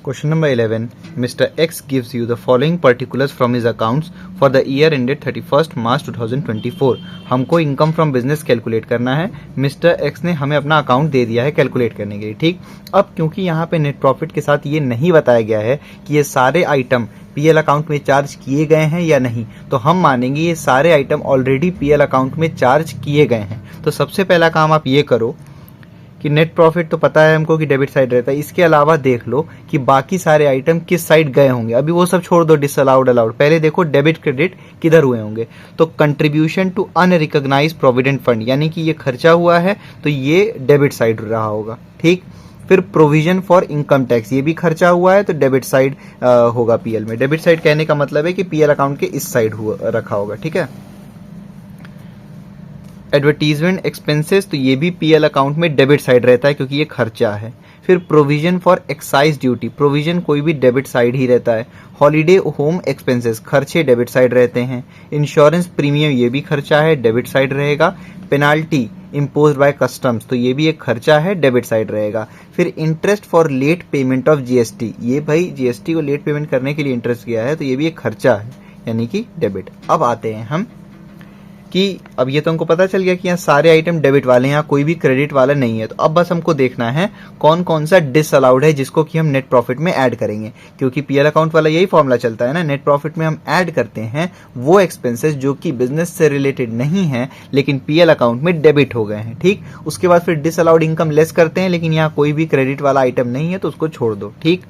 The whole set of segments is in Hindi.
Question number 11. Mr. X gives you the following particulars from his accounts for the year ended 31st March 2024. हमको इनकम फ्रॉम बिजनेस कैलकुलेट करना है। मिस्टर एक्स ने हमें अपना अकाउंट दे दिया है कैलकुलेट करने के लिए, ठीक। अब क्योंकि यहाँ पे नेट प्रॉफिट के साथ ये नहीं बताया गया है कि ये सारे आइटम पीएल अकाउंट में चार्ज किए गए हैं या नहीं, तो हम मानेंगे ये सारे आइटम ऑलरेडी पीएल अकाउंट में चार्ज किए गए हैं। तो सबसे पहला काम आप ये करो कि नेट प्रॉफिट तो पता है हमको कि डेबिट साइड रहता है, इसके अलावा देख लो कि बाकी सारे आइटम किस साइड गए होंगे। अभी वो सब छोड़ दो, डिसअलाउड अलाउड, पहले देखो डेबिट क्रेडिट किधर हुए होंगे। तो contribution to unrecognise provident fund, यानी कि ये खर्चा हुआ है तो ये डेबिट साइड रहा होगा, ठीक। फिर प्रोविजन फॉर इनकम टैक्स, ये भी खर्चा हुआ है तो डेबिट साइड होगा पीएल में। डेबिट साइड कहने का मतलब है कि पीएल अकाउंट के इस साइड रखा होगा, ठीक है। एडवर्टीजमेंट एक्सपेंसेस, तो ये भी पीएल अकाउंट में डेबिट साइड रहता है क्योंकि ये खर्चा है। फिर provision for excise duty, provision कोई भी डेबिट साइड ही रहता है। हॉलीडे होम एक्सपेंसेस, खर्चे डेबिट साइड रहते हैं। इंश्योरेंस प्रीमियम, ये भी खर्चा है, डेबिट साइड रहेगा। पेनाल्टी इम्पोज्ड बाय कस्टम्स, तो ये भी एक खर्चा है, डेबिट साइड रहेगा। फिर interest for late payment of GST, ये भाई जीएसटी को लेट पेमेंट करने के लिए इंटरेस्ट किया है तो ये भी एक खर्चा है, यानी कि डेबिट। अब आते हैं हम कि अब ये तो हमको पता चल गया कि यहाँ सारे आइटम डेबिट वाले हैं, यहाँ कोई भी क्रेडिट वाला नहीं है। तो अब बस हमको देखना है कौन कौन सा डिसअलाउड है जिसको कि हम नेट प्रॉफिट में ऐड करेंगे, क्योंकि पीएल अकाउंट वाला यही फॉर्मूला चलता है ना। नेट प्रॉफिट में हम ऐड करते हैं वो एक्सपेंसेस जो कि बिजनेस से रिलेटेड नहीं है लेकिन पीएल अकाउंट में डेबिट हो गए हैं, ठीक। उसके बाद फिर डिसअलाउड इनकम लेस करते हैं, लेकिन यहाँ कोई भी क्रेडिट वाला आइटम नहीं है तो उसको छोड़ दो, ठीक।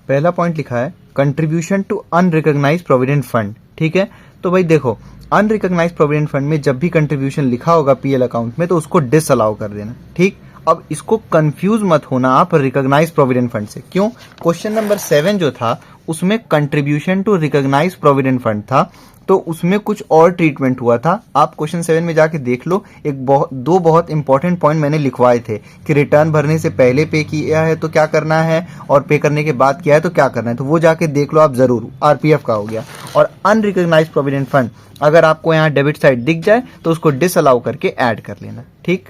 पहला पॉइंट लिखा है contribution to unrecognised provident fund, ठीक है। तो भाई देखो, अनरिकॉग्नाइज्ड प्रोविडेंट फंड में जब भी कंट्रीब्यूशन लिखा होगा पीएल अकाउंट में तो उसको डिसअलाउ कर देना, ठीक। अब इसको कंफ्यूज मत होना आप रिकॉग्नाइज्ड प्रोविडेंट फंड से। क्यों? क्वेश्चन नंबर 7 जो था उसमें contribution to recognised provident fund था, तो उसमें कुछ और ट्रीटमेंट हुआ था। आप क्वेश्चन 7 में जाके देख लो, दो बहुत इंपॉर्टेंट पॉइंट मैंने लिखवाए थे कि रिटर्न भरने से पहले पे किया है तो क्या करना है और पे करने के बाद किया है तो क्या करना है, तो वो जाके देख लो आप जरूर। आरपीएफ का हो गया। और अनरिकॉग्नाइज्ड प्रोविडेंट फंड अगर आपको यहाँ डेबिट साइड दिख जाए तो उसको डिसअलाउ करके ऐड कर लेना, ठीक।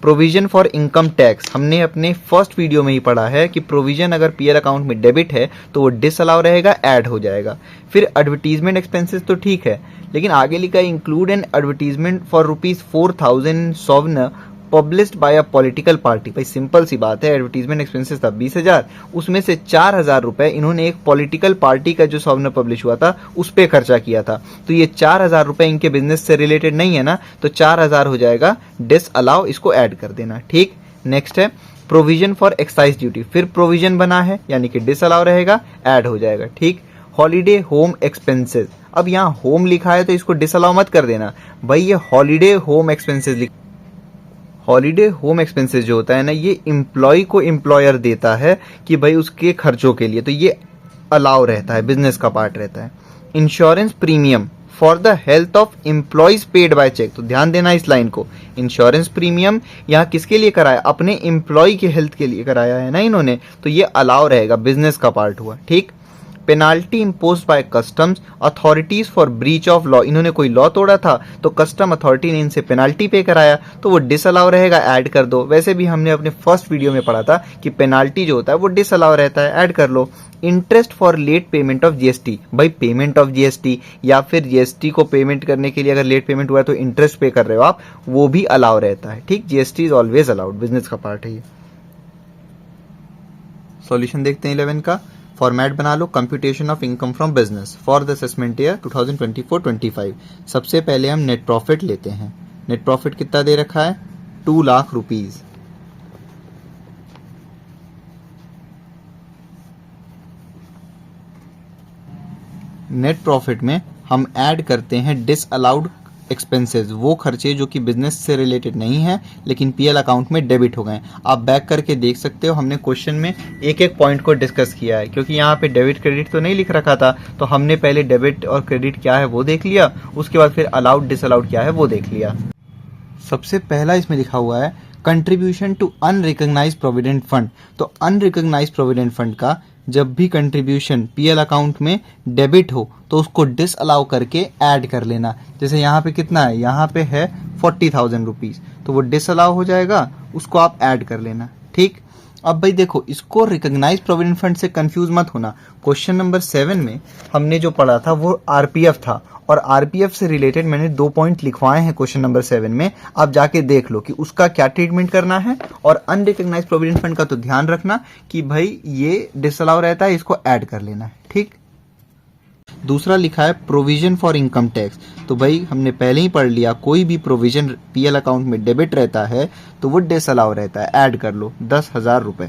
प्रोविजन फॉर इनकम टैक्स, हमने अपने फर्स्ट वीडियो में ही पढ़ा है कि प्रोविजन अगर पीएल अकाउंट में डेबिट है तो वो डिसअलाउ रहेगा, ऐड हो जाएगा। फिर एडवर्टीजमेंट एक्सपेंसेस तो ठीक है, लेकिन आगे लिखा है इंक्लूड एन एडवर्टीजमेंट फॉर ₹4,000 सॉवन published by a political party. भाई सिंपल सी बात है, एडवर्टीजमेंट एक्सपेंसेस था 20,000, उसमें से 4,000 रुपए इन्होंने एक पॉलिटिकल पार्टी का जो सॉवन पब्लिश हुआ था उस पर खर्चा किया था। तो ये 4,000 रुपए इनके बिजनेस से रिलेटेड नहीं है ना, तो 4,000 हो जाएगा डिसअलाउ, इसको ऐड कर देना, ठीक। नेक्स्ट है प्रोविजन फॉर एक्साइज ड्यूटी, फिर प्रोविजन बना है यानी कि डिसअलाउ रहेगा, ऐड हो जाएगा, ठीक। हॉलीडे होम एक्सपेंसेस, अब यहाँ होम लिखा है तो इसको डिसअलाउ मत कर देना भाई, ये holiday home expenses holiday home expenses जो होता है ना, ये एम्प्लॉय को एम्प्लॉयर देता है कि भाई उसके खर्चों के लिए, तो ये अलाउ रहता है, बिजनेस का पार्ट रहता है। Insurance premium for the health of employees paid by cheque, तो ध्यान देना इस लाइन को। इंश्योरेंस प्रीमियम यहाँ किसके लिए कराया? अपने एम्प्लॉय की हेल्थ के लिए कराया है ना इन्होंने, तो ये अलाउ रहेगा, बिजनेस का पार्ट हुआ, ठीक। Penalty imposed by customs authorities for breach of law, इन्होंने कोई लॉ तोड़ा था तो कस्टम अथॉरिटी ने इनसे पेनाल्टी पे कराया तो वो डिसअलाउ रहेगा, ऐड कर दो। वैसे भी हमने अपने फर्स्ट वीडियो में पढ़ा था कि पेनाल्टी जो होता है वो डिसअलाउ रहता है, ऐड कर लो। Interest for late payment of GST, भाई पेमेंट ऑफ जीएसटी या फिर जीएसटी को पेमेंट करने के लिए अगर लेट पेमेंट हुआ है तो इंटरेस्ट पे कर रहे हो आप, वो भी अलाउ रहता है, ठीक। GST is always allowed, business का पार्ट है ये। सॉल्यूशन देखते हैं 11 का। फॉर्मेट बना लो, computation of income from business for the assessment year 2024-25। सबसे पहले हम नेट प्रॉफिट लेते हैं। नेट प्रॉफिट कितना दे रखा है? 2 लाख रुपीज। नेट प्रॉफिट में हम ऐड करते हैं डिसअलाउड एक्सपेंसेस, वो खर्चे जो कि बिजनेस से रिलेटेड नहीं है लेकिन पीएल अकाउंट में डेबिट हो गए। आप बैक करके देख सकते हो, हमने क्वेश्चन में एक एक पॉइंट को डिस्कस किया है, क्योंकि यहाँ पे डेबिट क्रेडिट तो नहीं लिख रखा था, तो हमने पहले डेबिट और क्रेडिट क्या है वो देख लिया, उसके बाद फिर अलाउड डिसअलाउड क्या है वो देख लिया। सबसे पहला इसमें लिखा हुआ है contribution to unrecognised provident fund, तो अनरिकॉग्नाइज्ड प्रोविडेंट फंड का जब भी कंट्रीब्यूशन पीएल अकाउंट में डेबिट हो तो उसको डिसअलाउ करके ऐड कर लेना। जैसे यहाँ पे कितना है? यहाँ पे है 40,000 रुपीज, तो वो डिसअलाउ हो जाएगा, उसको आप ऐड कर लेना, ठीक। अब भाई देखो, इसको रिकॉग्नाइज प्रोविडेंट फंड से कंफ्यूज मत होना। क्वेश्चन नंबर 7 में हमने जो पढ़ा था वो आरपीएफ था, और आरपीएफ से रिलेटेड मैंने 2 पॉइंट लिखवाए हैं क्वेश्चन नंबर 7 में। आप जाके देख लो कि उसका क्या ट्रीटमेंट करना है। और अनरिकॉग्नाइज प्रोविडेंट फंड का तो ध्यान रखना कि भाई ये डिसअलाउ रहता है, इसको ऐड कर लेना है, ठीक। दूसरा लिखा है प्रोविजन फॉर इनकम टैक्स। तो भाई हमने पहले ही पढ़ लिया, कोई भी प्रोविजन पीएल अकाउंट में डेबिट रहता है तो वो डिसअलाउ रहता है, ऐड कर लो 10,000 रुपए।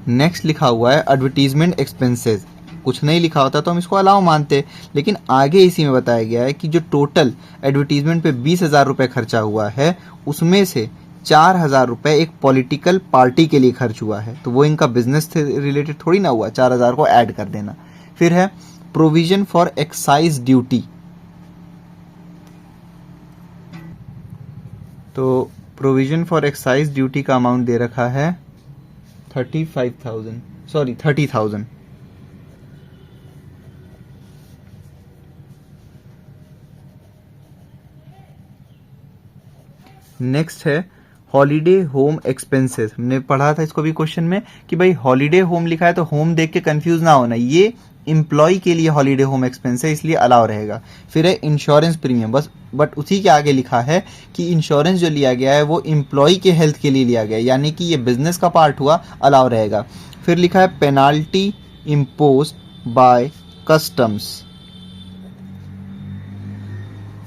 नेक्स्ट लिखा हुआ है एडवर्टीजमेंट एक्सपेंसेस। कुछ नहीं लिखा होता तो हम इसको अलाउ मानते, लेकिन आगे इसी में बताया गया है कि जो टोटल एडवर्टीजमेंट पे 20,000 रुपए खर्चा हुआ है, उसमें से 4,000 रुपए एक पॉलिटिकल पार्टी के लिए खर्च हुआ है, तो वो इनका बिजनेस से रिलेटेड थोड़ी ना हुआ, 4,000 को ऐड कर देना। फिर है प्रोविजन फॉर एक्साइज ड्यूटी। तो प्रोविजन फॉर एक्साइज ड्यूटी का अमाउंट दे रखा है 30,000। नेक्स्ट है हॉलीडे होम एक्सपेंसेस। हमने पढ़ा था इसको भी क्वेश्चन में कि भाई हॉलीडे होम लिखा है तो होम देख के कंफ्यूज ना होना, ये एम्प्लॉय के लिए हॉलीडे होम एक्सपेंस है, इसलिए अलाउ रहेगा। फिर है इंश्योरेंस प्रीमियम, बस बट उसी के आगे लिखा है कि इंश्योरेंस जो लिया गया है वो एम्प्लॉय के हेल्थ के लिए लिया गया है, यानी कि ये बिजनेस का पार्ट हुआ, अलाउ रहेगा। फिर लिखा है penalty imposed by customs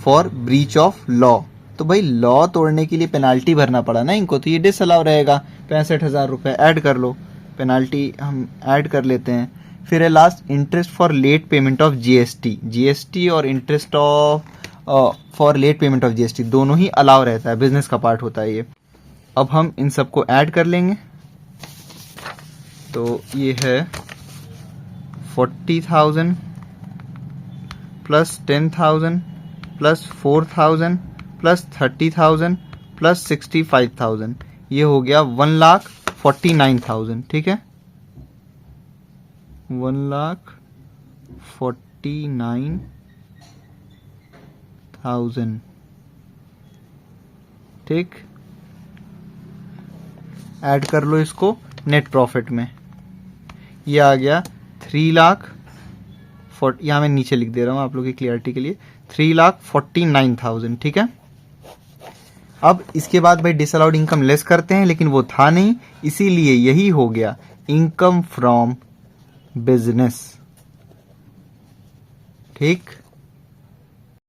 for breach of law. तो भाई लॉ तोड़ने के लिए पेनाल्टी भरना पड़ा ना इनको, तो ये डिसअलाउ रहेगा। 65,000 रुपए ऐड कर लो, पेनाल्टी हम ऐड कर लेते हैं। फिर है last interest for late payment of GST. GST और interest of for late payment of GST दोनों ही अलाउ रहता है, बिजनेस का पार्ट होता है ये। अब हम इन सबको ऐड कर लेंगे, तो ये है 40,000 प्लस 10,000 प्लस 4,000 प्लस 30,000 प्लस 65,000, ये हो गया 1,49,000, ठीक है। 1,49,000, ठीक। ऐड कर लो इसको नेट प्रॉफिट में, ये आ गया 3,40,000, यहाँ मैं नीचे लिख दे रहा हूँ आप लोगों की क्लियरिटी के लिए, 3,49,000, ठीक है। अब इसके बाद भाई डिसअलाउड इनकम लेस करते हैं, लेकिन वो था नहीं, इसीलिए यही हो गया इनकम फ्रॉम बिजनेस, ठीक।